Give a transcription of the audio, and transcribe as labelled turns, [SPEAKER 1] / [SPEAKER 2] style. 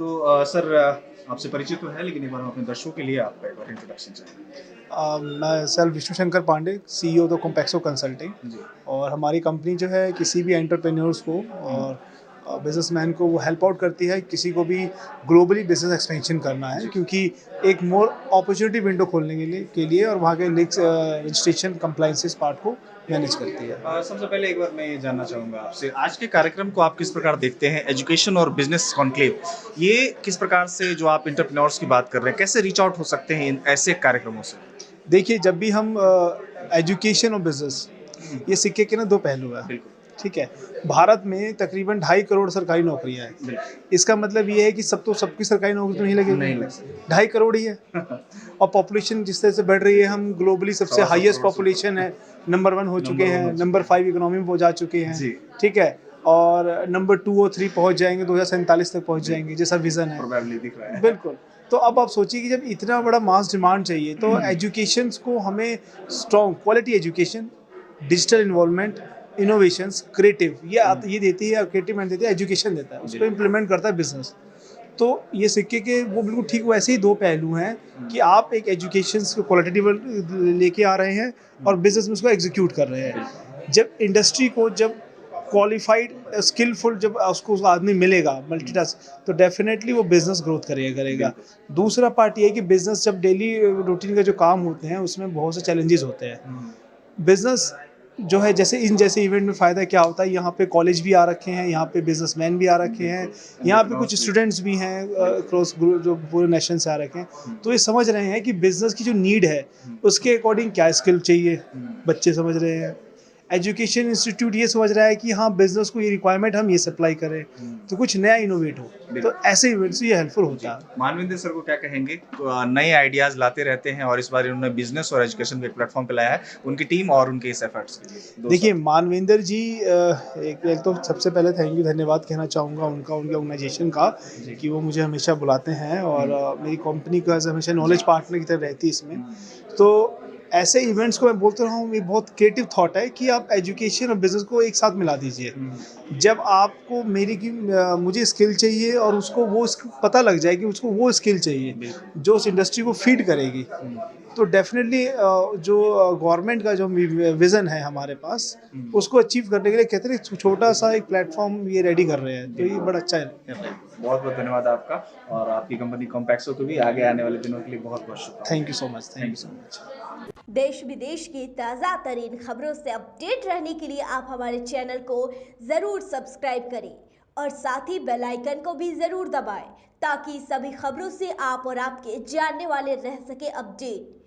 [SPEAKER 1] तो सर आपसे परिचित तो है, लेकिन एक बार हम अपने दर्शकों के लिए आपका एक बार इंट्रोडक्शन चाहेंगे।
[SPEAKER 2] मैं sir Vishnu Shankar Pandey, CEO the Compexo consulting.
[SPEAKER 1] जी।
[SPEAKER 2] और हमारी कंपनी जो है किसी भी एंटरप्रेन्योर्स को और बिजनेसमैन को वो हेल्प आउट करती है, किसी को भी ग्लोबली बिजनेस एक्सपेंशन करना है,
[SPEAKER 1] जी।
[SPEAKER 2] क्योंकि एक मोर अपॉर्चुनिटी विंडो खोलने के लिए और वहाँ के लीग्स रजिस्ट्रेशन कंप्लाइंसेस पार्ट को मैनेज करती है।
[SPEAKER 1] सबसे पहले एक बार मैं ये जानना चाहूँगा आपसे, आज के कार्यक्रम को आप किस प्रकार देखते हैं? एजुकेशन और बिज़नेस कॉन्क्लेव, ये किस प्रकार से जो आप एंटरप्रेन्योर्स की बात कर रहे हैं, कैसे रीच आउट हो सकते हैं इन ऐसे कार्यक्रमों से?
[SPEAKER 2] देखिए, जब भी हम एजुकेशन और बिजनेस,
[SPEAKER 1] हुँ,
[SPEAKER 2] ये सिक्के के ना दो पहलू हैं।
[SPEAKER 1] बिल्कुल,
[SPEAKER 2] ठीक है, भारत में तकरीबन 2.5 करोड़ सरकारी नौकरियां हैं।
[SPEAKER 1] बिल्कुल।
[SPEAKER 2] इसका मतलब ये है कि सबकी सरकारी नौकरी तो नहीं
[SPEAKER 1] नहीं
[SPEAKER 2] लगेगी।
[SPEAKER 1] लग सकती।
[SPEAKER 2] 2.5 करोड़ ही है। और पॉपुलेशन जिस तरह से बढ़ रही है, हम ग्लोबली सबसे
[SPEAKER 1] 125
[SPEAKER 2] हाईएस्ट
[SPEAKER 1] करोड़ से
[SPEAKER 2] पॉपुलेशन है, नंबर 1 हो चुके
[SPEAKER 1] नंबर 1
[SPEAKER 2] हैं,
[SPEAKER 1] हो चुके
[SPEAKER 2] नंबर
[SPEAKER 1] हैं।
[SPEAKER 2] 5 इकोनॉमी में पहुंचा चुके हैं।
[SPEAKER 1] जी,
[SPEAKER 2] ठीक है, और नंबर 2 और 3 पहुंच जाएंगे, 2047 तक पहुंच जाएंगे, जैसा विजन है।
[SPEAKER 1] प्रोबेबली दिख रहा है।
[SPEAKER 2] बिल्कुल। तो अब आप सोचिए कि जब इतना बड़ा मास डिमांड चाहिए, तो
[SPEAKER 1] हम्म,
[SPEAKER 2] एजुकेशंस को हमें strong quality education, digital involvement, innovations, creative ये देती है, क्रिएटिव माइंड देती है, एजुकेशन देता है, उसको इम्प्लीमेंट करता है बिजनेस। तो ये सिक्के के वो बिल्कुल ठीक वैसे ही दो पहलू हैं कि आप एक एजुकेशन को क्वालिटेटिव लेके आ रहे हैं और बिजनेस में उसको एग्जीक्यूट कर रहे हैं। जब इंडस्ट्री को जब क्वालिफाइड स्किलफुल जब उसको आदमी मिलेगा मल्टीटास्क, तो डेफिनेटली वो बिजनेस ग्रोथ करेगा। दूसरा पार्ट ये है कि बिजनेस जब डेली रूटीन का जो काम होते हैं उसमें बहुत से चैलेंजेस होते हैं। बिजनेस जो है, जैसे इवेंट में फ़ायदा क्या होता है, यहाँ पे कॉलेज भी आ रखे हैं, यहाँ पे बिजनेसमैन भी आ रखे हैं, यहाँ पे कुछ स्टूडेंट्स भी हैं क्रॉस जो पूरे नेशन से आ रखे हैं। तो ये समझ रहे हैं कि बिजनेस की जो नीड है उसके अकॉर्डिंग क्या स्किल चाहिए, बच्चे समझ रहे हैं। एजुकेशन इंस्टीट्यूट ये समझ रहा है कि हाँ, बिजनेस को ये रिक्वायरमेंट हम ये सप्लाई करें, तो कुछ नया इनोवेट हो। तो ऐसे इवेंट से ये हेल्पफुल होता है।
[SPEAKER 1] मानवेंद्र सर को क्या कहेंगे? नए आइडियाज़ लाते रहते हैं और इस बार इन्होंने बिज़नेस और एजुकेशन को एक प्लेटफ़ॉर्म पे लाया है, उनकी टीम और उनके इस एफर्ट्स के लिए। 2
[SPEAKER 2] देखिए,
[SPEAKER 1] शब्द।
[SPEAKER 2] मानवेंद्र जी, एक तो सबसे पहले धन्यवाद कहना चाहूँगा उनका, उनके ऑर्गेनाइजेशन का,
[SPEAKER 1] जी।
[SPEAKER 2] कि वो मुझे हमेशा बुलाते हैं और मेरी कंपनी का हमेशा नॉलेज पार्टनर की तरह रहती है इसमें। तो ऐसे इवेंट्स को मैं बोलता रहा हूँ, ये बहुत क्रिएटिव थॉट है कि आप एजुकेशन और बिजनेस को एक साथ मिला दीजिए। जब आपको मुझे स्किल चाहिए और उसको पता लग जाए कि उसको वो स्किल चाहिए जो उस इंडस्ट्री को फीड करेगी, तो डेफिनेटली जो गवर्नमेंट का जो विज़न है हमारे पास, उसको अचीव करने के लिए कहते हैं छोटा सा एक प्लेटफॉर्म ये रेडी कर रहे हैं, तो ये बड़ा अच्छा कर रहे हैं।
[SPEAKER 1] बहुत-बहुत धन्यवाद आपका और आपकी कंपनी कॉम्पैक्सो को भी आगे आने वाले दिनों के लिए बहुत-बहुत शुभकामनाएँ।
[SPEAKER 2] Thank you so much, thank you so much.
[SPEAKER 3] देश विदेश की ताज़ा तरीन खबरों से अपडेट रहने के लिए आप हमारे चैनल को ज़रूर सब्सक्राइब करें और साथ ही बेल आइकन को भी ज़रूर दबाएं, ताकि सभी खबरों से आप और आपके जानने वाले रह सके अपडेट।